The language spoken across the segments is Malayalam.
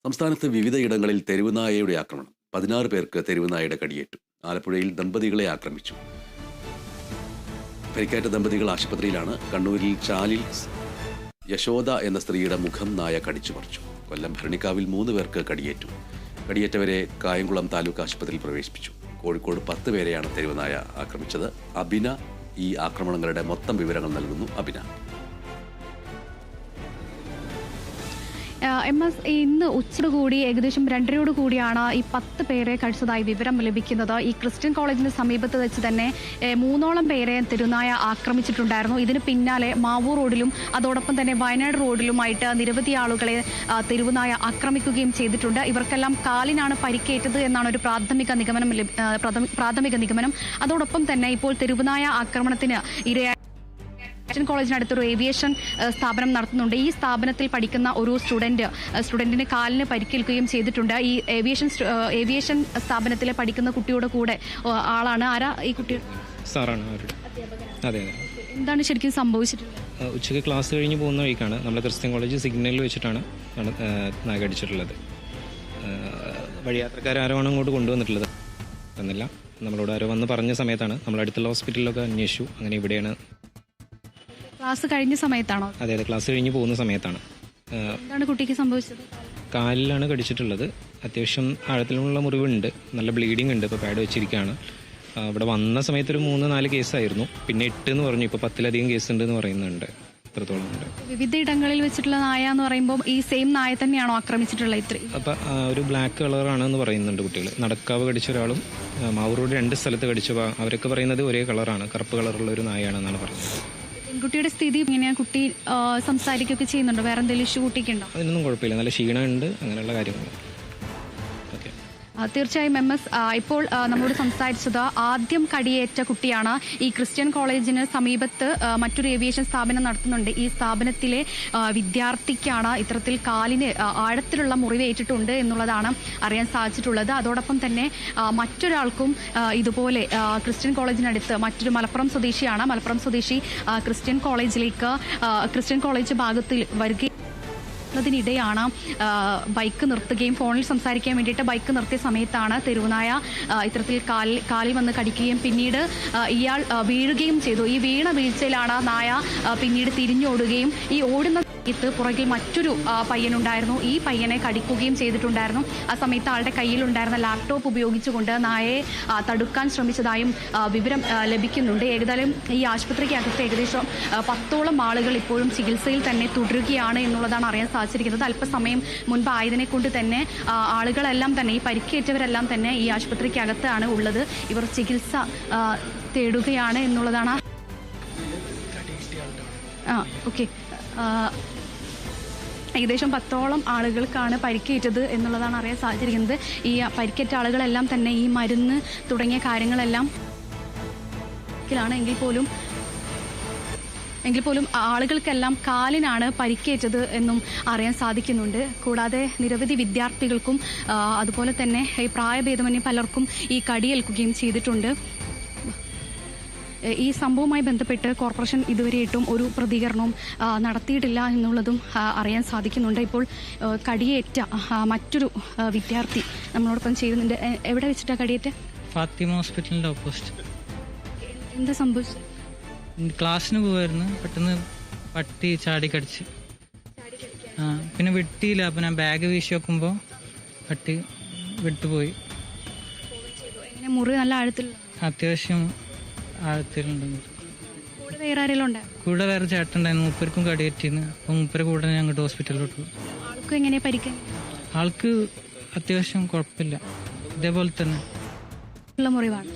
സംസ്ഥാനത്ത് വിവിധയിടങ്ങളിൽ തെരുവുനായയുടെ ആക്രമണം. 16 പേർക്ക് തെരുവുനായയുടെ കടിയേറ്റു. ആലപ്പുഴയിൽ ദമ്പതികളെ ആക്രമിച്ചു. പരിക്കേറ്റ ദമ്പതികൾ ആശുപത്രിയിലാണ്. കണ്ണൂരിൽ ചാലിൽ യശോദ എന്ന സ്ത്രീയുടെ മുഖം നായ കടിച്ചു പറിച്ചു. കൊല്ലം ഭരണിക്കാവിൽ 3 പേർക്ക് കടിയേറ്റു. കടിയേറ്റവരെ കായംകുളം താലൂക്ക് ആശുപത്രിയിൽ പ്രവേശിപ്പിച്ചു. കോഴിക്കോട് 10 പേരെയാണ് തെരുവുനായ ആക്രമിച്ചത്. അബിന ഈ ആക്രമണങ്ങളുടെ മൊത്തം വിവരങ്ങൾ നൽകുന്നു. അബിന. ഇന്ന് ഉച്ചയോടുകൂടി ഏകദേശം 2:30 കൂടിയാണ് ഈ 10 പേരെ കഴിച്ചതായി വിവരം ലഭിക്കുന്നത്. ഈ ക്രിസ്ത്യൻ കോളേജിന് സമീപത്ത് വെച്ച് തന്നെ 3ഓളം പേരെ തെരുവുനായ ആക്രമിച്ചിട്ടുണ്ടായിരുന്നു. ഇതിന് പിന്നാലെ മാവൂർ റോഡിലും അതോടൊപ്പം തന്നെ വയനാട് റോഡിലുമായിട്ട് നിരവധി ആളുകളെ തെരുവുനായ ആക്രമിക്കുകയും ചെയ്തിട്ടുണ്ട്. ഇവർക്കെല്ലാം കാലിനാണ് പരിക്കേറ്റത് എന്നാണ് ഒരു പ്രാഥമിക നിഗമനം. അതോടൊപ്പം തന്നെ ഇപ്പോൾ തെരുവുനായ ആക്രമണത്തിന് ഇരയായ ക്രിസ്ത്യൻ കോളേജിനടുത്തൊരു ഏവിയേഷൻ സ്ഥാപനം നടത്തുന്നുണ്ട്. ഈ സ്ഥാപനത്തിൽ പഠിക്കുന്ന ഒരു സ്റ്റുഡന്റിന് കാലിന് പരിക്കേൽക്കുകയും ചെയ്തിട്ടുണ്ട്. ഈ ഏവിയേഷൻ സ്ഥാപനത്തിൽ പഠിക്കുന്ന കുട്ടിയുടെ കൂടെ ആളാണ്. ആരാ ഈ കുട്ടി? സാറാണ് അവരുടെ. അതെ. എന്താണ് ശരിക്കും സംഭവിച്ചിട്ടുള്ളത്? ഉച്ചയ്ക്ക് ക്ലാസ് കഴിഞ്ഞ് പോകുന്ന വഴിക്കാണ് നമ്മുടെ ക്രിസ്ത്യൻ കോളേജ് സിഗ്നലിൽ വെച്ചിട്ടാണ് നാഗടിച്ചിട്ടുള്ളത്. വഴിയാത്രക്കാരും അങ്ങോട്ട് കൊണ്ടുവന്നിട്ടുള്ളത് എന്നില്ല. നമ്മളോട് ആരോ വന്ന് പറഞ്ഞ സമയത്താണ് നമ്മൾ അടുത്തുള്ള ഹോസ്പിറ്റലിലൊക്കെ അന്വേഷിച്ചു. അങ്ങനെ ഇവിടെയാണ്. ക്ലാസ് കഴിഞ്ഞ സമയത്താണോ? അതെ, ക്ലാസ് കഴിഞ്ഞ് പോകുന്ന സമയത്താണ്. എന്താണ് കുട്ടിക്ക് സംഭവിച്ചത്? കാലിലാണ് കടിച്ചിട്ടുള്ളത്. അത്യാവശ്യം ആഴത്തിലുള്ള മുറിവുണ്ട്, നല്ല ബ്ലീഡിംഗ് ഉണ്ട്. ഇപ്പോൾ പാഡ് വെച്ചിരിക്കുകയാണ്. ഇവിടെ വന്ന സമയത്ത് ഒരു 3-4 കേസായിരുന്നു. പിന്നെ 8 എന്ന് പറഞ്ഞു. ഇപ്പോൾ 10-ലധികം കേസ് ഉണ്ട് എന്ന് പറയുന്നുണ്ട്. എത്രത്തോളം ഉണ്ട്? വിവിധ ഇടങ്ങളിൽ വെച്ചിട്ടുള്ള നായ എന്ന് പറയുമ്പോൾ ഈ സെയിം നായ തന്നെയാണോ ആക്രമിച്ചിട്ടുള്ളത്? ഇത്രയും അപ്പം ഒരു ബ്ലാക്ക് കളറാണെന്ന് പറയുന്നുണ്ട് കുട്ടികൾ. നടക്കാവ് കടിച്ച ഒരാളും മാവൂരോട് 2 സ്ഥലത്ത് കടിച്ചപ്പോൾ അവരൊക്കെ പറയുന്നത് ഒരേ കളറാണ്, കറുപ്പ് കളറുള്ള ഒരു നായാണെന്നാണ് പറയുന്നത്. പെൺകുട്ടിയുടെ സ്ഥിതി എങ്ങനെയാണ്? കുട്ടി സംസാരിക്കുകയൊക്കെ ചെയ്യുന്നുണ്ടോ? വേറെ എന്തെങ്കിലും ഇഷ്യൂ കുട്ടിക്കുണ്ടോ? അതിനൊന്നും കുഴപ്പമില്ല, നല്ല ക്ഷീണമുണ്ട്, അങ്ങനെയുള്ള കാര്യങ്ങൾ. തീർച്ചയായും ഇപ്പോൾ നമ്മളോട് സംസാരിച്ചത് ആദ്യം കടിയേറ്റ കുട്ടിയാണ്. ഈ ക്രിസ്ത്യൻ കോളേജിന് സമീപത്ത് മറ്റൊരു ഏവിയേഷൻ സ്ഥാപനം നടത്തുന്നുണ്ട്. ഈ സ്ഥാപനത്തിലെ വിദ്യാർത്ഥിക്കാണ് ഇത്തരത്തിൽ കാലിന് ആഴത്തിലുള്ള മുറിവേറ്റിട്ടുണ്ട് എന്നുള്ളതാണ് അറിയാൻ സാധിച്ചിട്ടുള്ളത്. അതോടൊപ്പം തന്നെ മറ്റൊരാൾക്കും ഇതുപോലെ ക്രിസ്ത്യൻ കോളേജിനടുത്ത് മറ്റൊരു മലപ്പുറം സ്വദേശിയാണ്. മലപ്പുറം സ്വദേശി ക്രിസ്ത്യൻ കോളേജ് ഭാഗത്തിൽ വരികയും ാണ് ബൈക്ക് നിർത്തുകയും ഫോണിൽ സംസാരിക്കാൻ വേണ്ടിയിട്ട് ബൈക്ക് നിർത്തിയ സമയത്താണ് തെരുവുനായ ഇത്തരത്തിൽ കാലിൽ വന്ന് കടിക്കുകയും പിന്നീട് ഇയാൾ വീഴുകയും ചെയ്തു. ഈ വീഴ്ചയിലാണ് നായ പിന്നീട് തിരിഞ്ഞോടുകയും ഈ ഓടുന്ന പുറകിൽ മറ്റൊരു പയ്യനുണ്ടായിരുന്നു. ഈ പയ്യനെ കടിക്കുകയും ചെയ്തിട്ടുണ്ടായിരുന്നു. ആ സമയത്ത് ആളുടെ കയ്യിലുണ്ടായിരുന്ന ലാപ്ടോപ്പ് ഉപയോഗിച്ചുകൊണ്ട് നായയെ തടുക്കാൻ ശ്രമിച്ചതായും വിവരം ലഭിക്കുന്നുണ്ട്. ഏകദേശം ഈ ആശുപത്രിക്കകത്ത് ഏകദേശം 10ഓളം ആളുകൾ ഇപ്പോഴും ചികിത്സയിൽ തന്നെ തുടരുകയാണ് എന്നുള്ളതാണ് അറിയാൻ സാധിച്ചിരിക്കുന്നത്. അല്പസമയം മുൻപ് ആയതിനെ കൊണ്ട് തന്നെ ആളുകളെല്ലാം തന്നെ ഈ പരിക്കേറ്റവരെല്ലാം തന്നെ ഈ ആശുപത്രിക്കകത്താണ് ഉള്ളത്. ഇവർ ചികിത്സ തേടുകയാണ് എന്നുള്ളതാണ്. ഓക്കെ. ഏകദേശം 10ഓളം ആളുകൾക്കാണ് പരിക്കേറ്റത് എന്നുള്ളതാണ് അറിയാൻ സാധിച്ചിരിക്കുന്നത്. ഈ പരിക്കേറ്റ ആളുകളെല്ലാം തന്നെ ഈ മരുന്ന് തുടങ്ങിയ കാര്യങ്ങളെല്ലാം എങ്കിൽ പോലും ആളുകൾക്കെല്ലാം കാലിനാണ് പരിക്കേറ്റത് എന്നും അറിയാൻ സാധിക്കുന്നുണ്ട്. കൂടാതെ നിരവധി വിദ്യാർത്ഥികൾക്കും അതുപോലെ തന്നെ ഈ പ്രായഭേദമന്യേ പലർക്കും ഈ കടിയേൽക്കുകയും ചെയ്തിട്ടുണ്ട്. ഈ സംഭവവുമായി ബന്ധപ്പെട്ട് കോർപ്പറേഷൻ ഇതുവരെയായിട്ടും ഒരു പ്രതികരണവും നടത്തിയിട്ടില്ല എന്നുള്ളതും അറിയാൻ സാധിക്കുന്നുണ്ട്. ഇപ്പോൾ കടിയേറ്റ മറ്റൊരു വിദ്യാർത്ഥി നമ്മളോടൊപ്പം ചെയ്യുന്നുണ്ട്. എവിടെ വെച്ചിട്ടാണ് കടിയേറ്റ? ഫാത്തിമ ഹോസ്പിറ്റലിന്റെ ഓപ്പോസിറ്റ്. എന്താ സംഭവിച്ചത്? ക്ലാസ്സിന് പോവായിരുന്നു, പെട്ടെന്ന് പട്ടി ചാടിക്കടിച്ച്. പിന്നെ വെട്ടിയില്ല. അപ്പം ഞാൻ ബാഗ് വീശി വെക്കുമ്പോൾ പട്ടി വിട്ടുപോയി. മുറി നല്ല ആഴത്തിൽ? അത്യാവശ്യം ആഴത്തിലുണ്ട്. കൂടെ വേറെ ചേട്ടനുണ്ടായിരുന്നു, മൂപ്പർക്കും കടിയേറ്റിന്ന്. അപ്പം മൂപ്പരെ കൂടെ ഞാൻ അങ്ങോട്ട് ഹോസ്പിറ്റലിലോട്ട് പോയി. ആൾക്ക് എങ്ങനെയാ പരിക്ക്? ആൾക്ക് അത്യാവശ്യം കുഴപ്പമില്ല, ഇതേപോലെ തന്നെ മുറിവാണ്.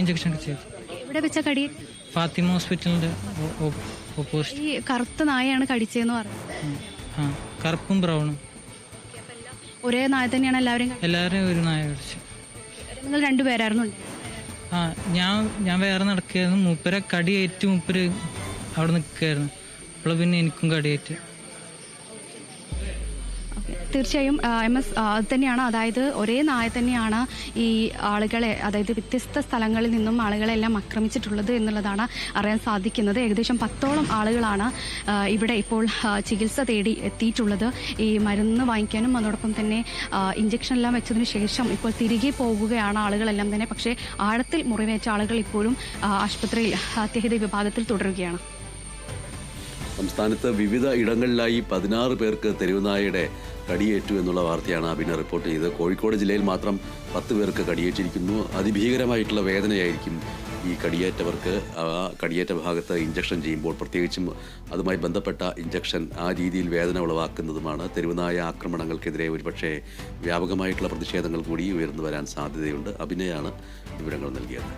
ഇഞ്ചക്ഷൻ ഒക്കെ ചെയ്തു. എവിടെ വെച്ച കടി? ഫാത്തിമ ഹോസ്പിറ്റലിന്റെ ഓപ്പോസിറ്റ്. ഈ കറുത്ത നായയാണ് കടിച്ചതെന്ന് പറഞ്ഞു? കറുപ്പും ബ്രൗണും. ഒരേ നായ തന്നെയാണ് എല്ലാവരും ഒരു നായ കടിച്ചു. നിങ്ങൾ 2 പേരായിരുന്നു? ഞാൻ വേറെ നടക്കുകയായിരുന്നു. മൂപ്പരെ കടിയേറ്റ് മൂപ്പര് അവിടെ നിൽക്കുകയായിരുന്നു. അപ്പോൾ പിന്നെ എനിക്കും കടിയേറ്റ്. തീർച്ചയായും MS അത് തന്നെയാണ്. അതായത് ഒരേ നായ തന്നെയാണ് ഈ ആളുകളെ, അതായത് വ്യത്യസ്ത സ്ഥലങ്ങളിൽ നിന്നും ആളുകളെല്ലാം ആക്രമിച്ചിട്ടുള്ളത് എന്നുള്ളതാണ് അറിയാൻ സാധിക്കുന്നത്. ഏകദേശം 10ഓളം ആളുകളാണ് ഇവിടെ ഇപ്പോൾ ചികിത്സ തേടി എത്തിയിട്ടുള്ളത്. ഈ മരുന്ന് വാങ്ങിക്കാനും അതോടൊപ്പം തന്നെ ഇഞ്ചക്ഷൻ എല്ലാം വെച്ചതിന് ശേഷം ഇപ്പോൾ തിരികെ പോകുകയാണ് ആളുകളെല്ലാം തന്നെ. പക്ഷേ ആഴത്തിൽ മുറിവേറ്റ ആളുകൾ ഇപ്പോഴും ആശുപത്രിയിൽ അത്യാഹിത വിഭാഗത്തിൽ തുടരുകയാണ്. സംസ്ഥാനത്ത് വിവിധ ഇടങ്ങളിലായി 16 പേർക്ക് തെരുവുനായയുടെ കടിയേറ്റു എന്നുള്ള വാർത്തയാണ് അഭിന റിപ്പോർട്ട് ചെയ്തത്. കോഴിക്കോട് ജില്ലയിൽ മാത്രം 10 പേർക്ക് കടിയേറ്റിരിക്കുന്നു. അതിഭീകരമായിട്ടുള്ള വേദനയായിരിക്കും ഈ കടിയേറ്റവർക്ക്. ആ കടിയേറ്റ ഭാഗത്ത് ഇഞ്ചക്ഷൻ ചെയ്യുമ്പോൾ, പ്രത്യേകിച്ചും അതുമായി ബന്ധപ്പെട്ട ഇഞ്ചക്ഷൻ ആ രീതിയിൽ വേദന ഉളവാക്കുന്നതുമാണ്. തെരുവുനായ ആക്രമണങ്ങൾക്കെതിരെ ഒരുപക്ഷെ വ്യാപകമായിട്ടുള്ള പ്രതിഷേധങ്ങൾ കൂടി ഉയർന്നു വരാൻ സാധ്യതയുണ്ട്. അഭിനയാണ് വിവരങ്ങൾ നൽകിയത്.